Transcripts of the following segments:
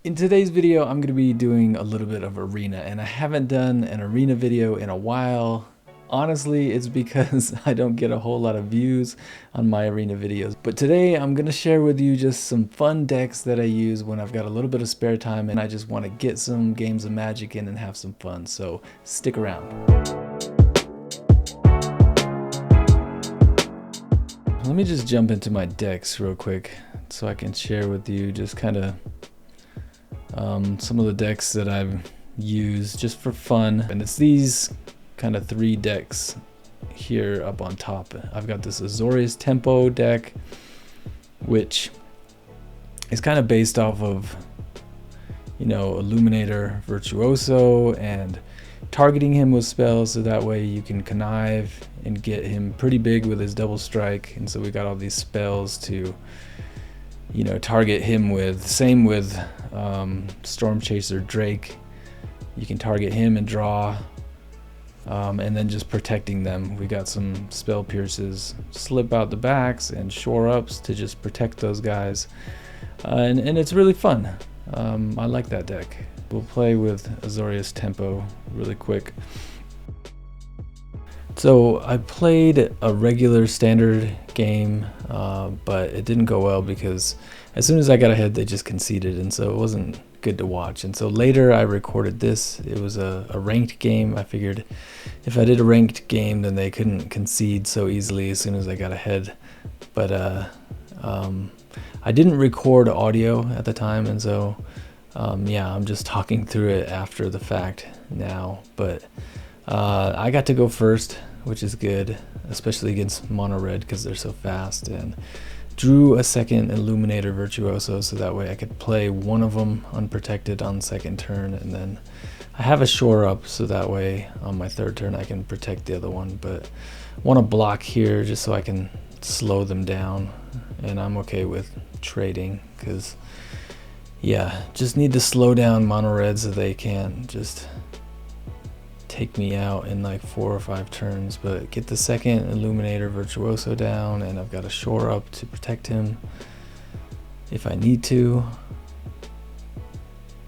In today's video, I'm going to be doing a little bit of Arena, and I haven't done an Arena video in a while. Honestly, it's because I don't get a whole lot of views on my Arena videos. But today, I'm going to share with you just some fun decks that I use when I've got a little bit of spare time and I just want to get some games of Magic in and have some fun. So stick around. Let me just jump into my decks real quick so I can share with you just kind of some of the decks that I've used just for fun. And it's these kind of 3 decks here up on top. I've got this Azorius Tempo deck, which is kind of based off of, you know, Illuminator Virtuoso and targeting him with spells so that way you can connive and get him pretty big with his double strike. And so we got all these spells to, you know, target him with. Same with Storm Chaser Drake. You can target him and draw, and then just protecting them. We got some spell pierces, slip out the backs, and shore ups to just protect those guys. And it's really fun. I like that deck. We'll play with Azorius Tempo really quick. So I played a regular standard game, but it didn't go well because as soon as I got ahead, they just conceded, and so it wasn't good to watch. And so later I recorded this. It was a ranked game. I figured if I did a ranked game, then they couldn't concede so easily as soon as I got ahead. But I didn't record audio at the time, and so yeah, I'm just talking through it after the fact now. But I got to go first, which is good, especially against mono red because they're so fast, and drew a second Illuminator Virtuoso so that way I could play one of them unprotected on second turn, and then I have a shore up so that way on my third turn I can protect the other one. But I want to block here just so I can slow them down, and I'm okay with trading because, yeah, just need to slow down mono red so they can't just take me out in like 4 or 5 turns. But get the second Illuminator Virtuoso down, and I've got a shore up to protect him if I need to.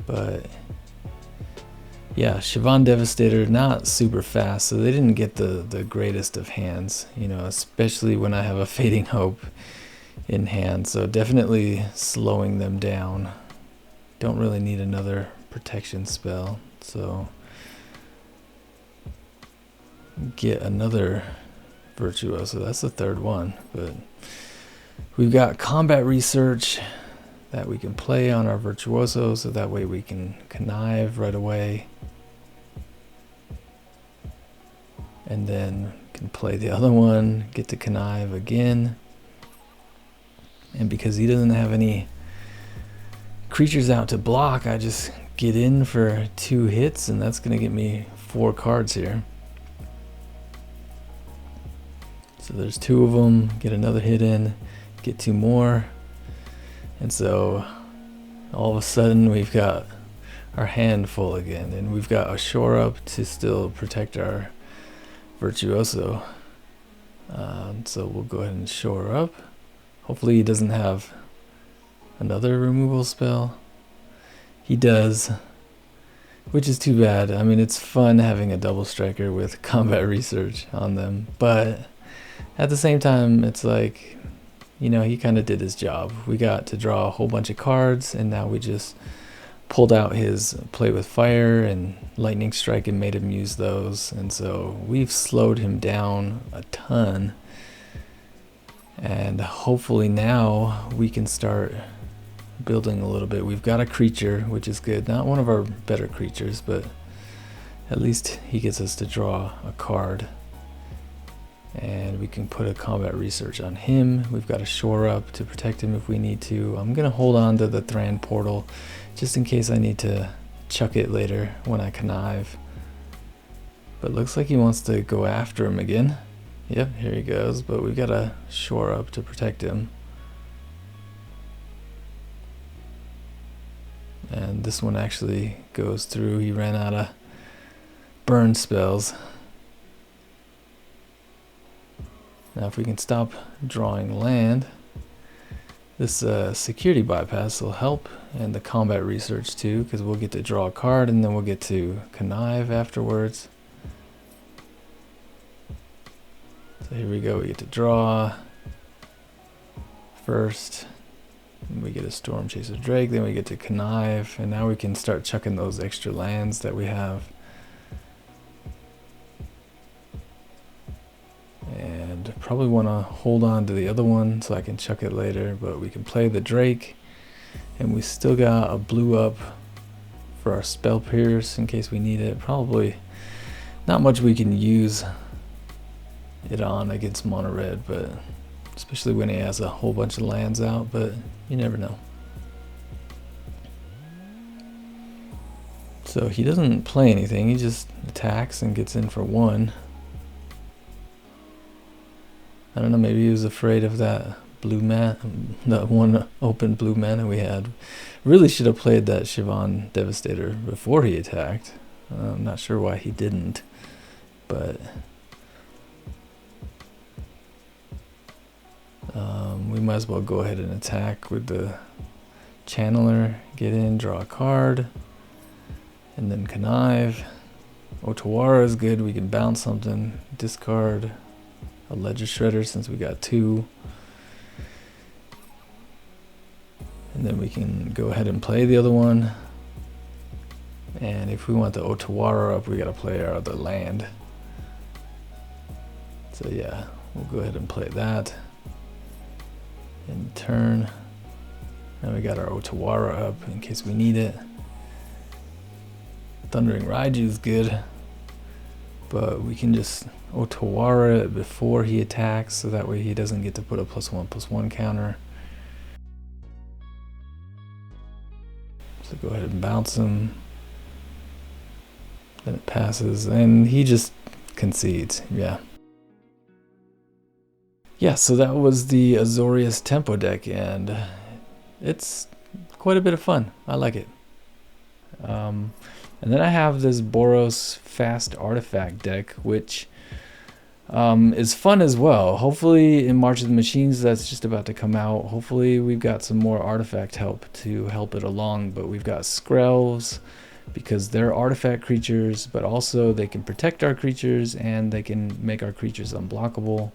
But yeah, Siobhan Devastator, not super fast, so they didn't get the greatest of hands, you know, especially when I have a Fading Hope in hand. So definitely slowing them down. Don't really need another protection spell, so get another Virtuoso. That's the third one. But we've got combat research that we can play on our Virtuoso so that way we can connive right away, and then can play the other one, get to connive again. And because he doesn't have any creatures out to block, I just get in for 2 hits, and that's gonna get me 4 cards here. So there's 2 of them, get another hit in, get 2 more. And so all of a sudden we've got our hand full again, and we've got a shore up to still protect our Virtuoso. So we'll go ahead and shore up. Hopefully he doesn't have another removal spell. He does, which is too bad. I mean, it's fun having a double striker with combat research on them, but at the same time, it's like, you know, he kind of did his job. We got to draw a whole bunch of cards, and now we just pulled out his Play with Fire and Lightning Strike and made him use those. And so we've slowed him down a ton. And hopefully now we can start building a little bit. We've got a creature, which is good. Not one of our better creatures, but at least he gets us to draw a card. And we can put a combat research on him. We've got a shore up to protect him if we need to. I'm gonna hold on to the Thran Portal just in case I need to chuck it later when I connive. But looks like he wants to go after him again. Yep, here he goes, but we've got a shore up to protect him. And this one actually goes through. He ran out of burn spells. Now if we can stop drawing land, this security bypass will help and the combat research too, because we'll get to draw a card and then we'll get to connive afterwards. So here we go, we get to draw first, and we get a Storm Chaser Drake, then we get to connive, and now we can start chucking those extra lands that we have. And probably want to hold on to the other one so I can chuck it later, but we can play the Drake, and we still got a blue up for our Spell Pierce in case we need it. Probably not much we can use it on against mono red, but especially when he has a whole bunch of lands out, but you never know. So he doesn't play anything, he just attacks and gets in for 1. I don't know, maybe he was afraid of that blue mana, that one open blue mana we had. Really should have played that Siobhan Devastator before he attacked. I'm not sure why he didn't, but we might as well go ahead and attack with the Channeler, get in, draw a card, and then connive. Otawara is good, we can bounce something, discard a Ledger Shredder since we got 2. And then we can go ahead and play the other one. And if we want the Otawara up, we gotta play our other land. So yeah, we'll go ahead and play that. In turn, and we got our Otawara up in case we need it. Thundering Raiju is good, but we can just Otawara it before he attacks, so that way he doesn't get to put a +1/+1 counter. So go ahead and bounce him. Then it passes, and he just concedes. Yeah, so that was the Azorius Tempo deck, and it's quite a bit of fun. I like it. And then I have this Boros Fast Artifact deck, which is fun as well. Hopefully in March of the Machines, that's just about to come out. Hopefully we've got some more artifact help to help it along, but we've got Skrells because they're artifact creatures, but also they can protect our creatures and they can make our creatures unblockable.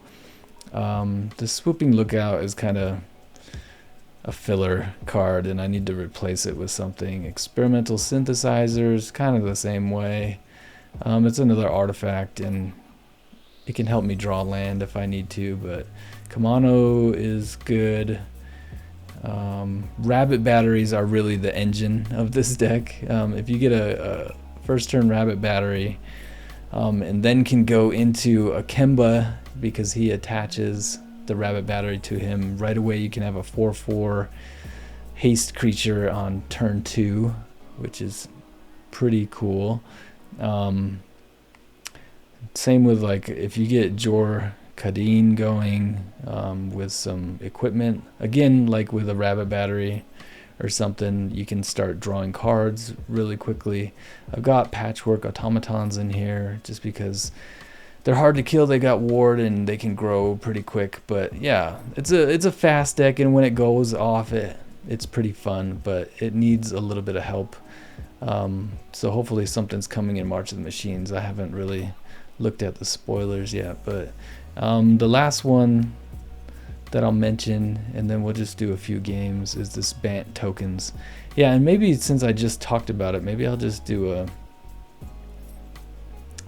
The Swooping Lookout is kind of a filler card, and I need to replace it with something. Experimental Synthesizers, kind of the same way. It's another artifact, and it can help me draw land if I need to, but Kamano is good. Rabbit Batteries are really the engine of this deck. If you get a first turn Rabbit Battery, and then can go into a Kemba because he attaches the Rabbit Battery to him, right away you can have a 4/4 haste creature on turn 2, which is pretty cool. Same with, like, if you get Jor Kadeen going with some equipment, again, like with a Rabbit Battery or something, you can start drawing cards really quickly. I've got Patchwork Automatons in here just because they're hard to kill. They got ward and they can grow pretty quick. But yeah, it's a fast deck, and when it goes off, it's pretty fun, but it needs a little bit of help. So hopefully something's coming in March of the Machines. I haven't really looked at the spoilers yet, but the last one that I'll mention, and then we'll just do a few games, is this Bant Tokens. Yeah, and maybe since I just talked about it, maybe I'll just do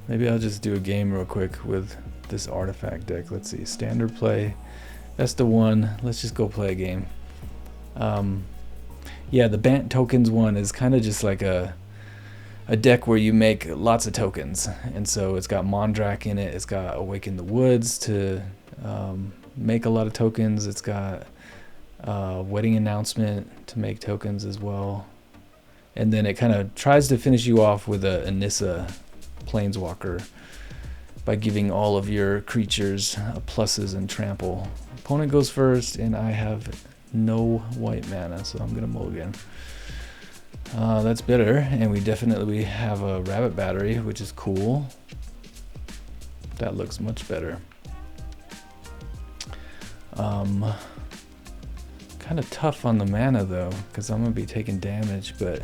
a game real quick with this artifact deck. Let's see, standard play, best of 1. Let's just go play a game. Yeah, the Bant Tokens one is kind of just like a deck where you make lots of tokens, and so it's got Mondrak in it, it's got Awaken the Woods to make a lot of tokens, it's got Wedding Announcement to make tokens as well, and then it kind of tries to finish you off with a Anissa Planeswalker by giving all of your creatures pluses and trample. Opponent goes first, and I have no white mana, so I'm gonna mulligan. That's better, and we definitely have a Rabbit Battery, which is cool. That looks much better. Kind Kind of tough on the mana though, because I'm gonna be taking damage, but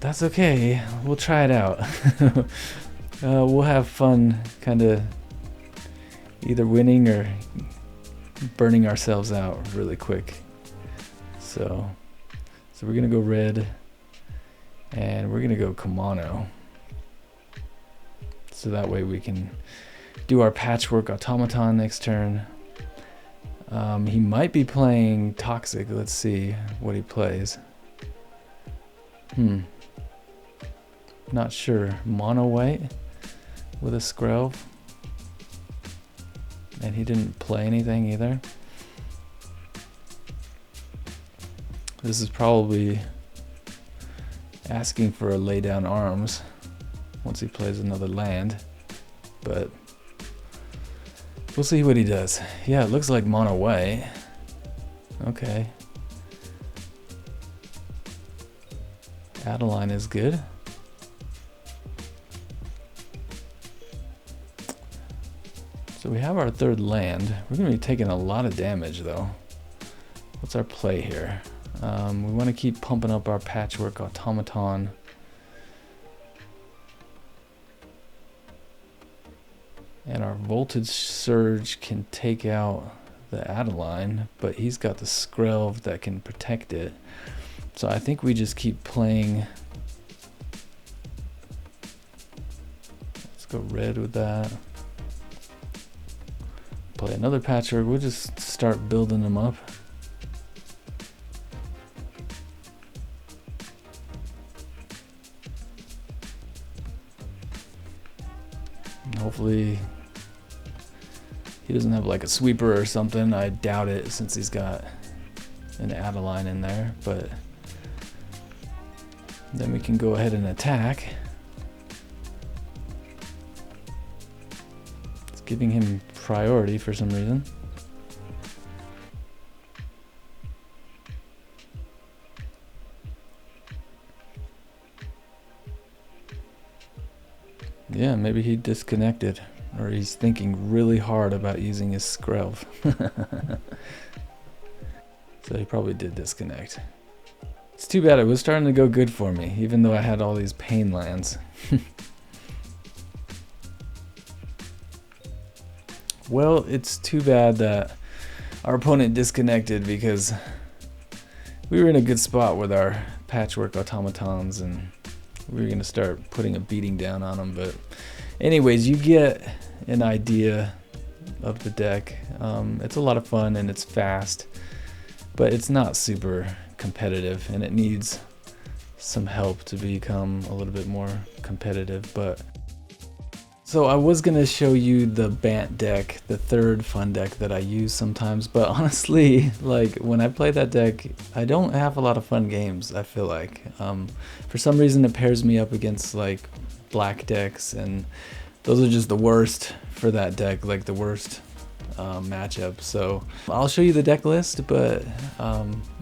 that's okay. We'll try it out. We'll have fun kind of either winning or burning ourselves out really quick. So we're gonna go red, and we're gonna go Kamano. So that way we can do our Patchwork Automaton next turn. He might be playing Toxic. Let's see what he plays. Not sure. Mono white with a Skrelv. And he didn't play anything either. This is probably asking for a lay down arms once he plays another land. But we'll see what he does. Yeah, it looks like mono white. Okay. Adeline is good. So we have our third land. We're going to be taking a lot of damage though. What's our play here? We want to keep pumping up our Patchwork Automaton. And our Voltage Surge can take out the Adeline, but he's got the Skrelv that can protect it. So I think we just keep playing. Let's go red with that. Play another Patchwork. We'll just start building them up. And hopefully he doesn't have like a sweeper or something. I doubt it since he's got an Adeline in there, but then we can go ahead and attack. It's giving him priority for some reason. Yeah, maybe he disconnected, or he's thinking really hard about using his Skrelv. So he probably did disconnect. It's too bad. It was starting to go good for me, even though I had all these pain lands. Well, it's too bad that our opponent disconnected, because we were in a good spot with our Patchwork Automatons and we were going to start putting a beating down on them. But anyways, you get an idea of the deck. It's a lot of fun and it's fast, but it's not super competitive, and it needs some help to become a little bit more competitive. But so I was gonna show you the Bant deck, the third fun deck that I use sometimes, but honestly, like when I play that deck, I don't have a lot of fun games, I feel like. For some reason it pairs me up against like black decks, and those are just the worst for that deck, like the worst matchup. So I'll show you the deck list, but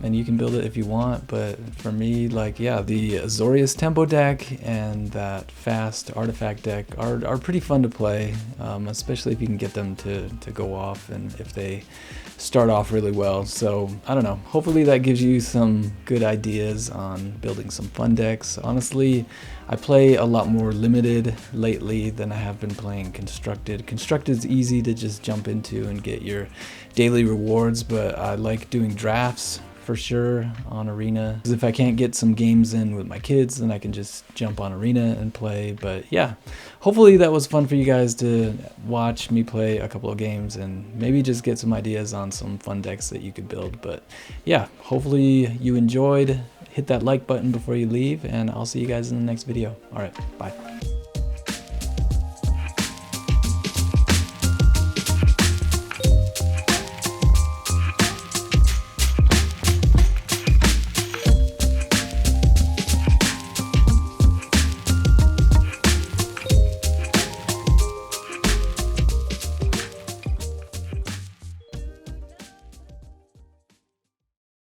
and you can build it if you want, but for me, like, yeah, the Azorius Tempo deck and that fast artifact deck are pretty fun to play, especially if you can get them to go off and if they start off really well. So I don't know, hopefully that gives you some good ideas on building some fun decks. Honestly, I play a lot more limited lately than I have been playing constructed. Constructed is easy to just jump into and get your daily rewards, but I like doing drafts for sure on Arena, because if I can't get some games in with my kids, then I can just jump on Arena and play. But yeah, hopefully that was fun for you guys to watch me play a couple of games and maybe just get some ideas on some fun decks that you could build. But yeah, hopefully you enjoyed. Hit that like button before you leave, and I'll see you guys in the next video. All right, bye.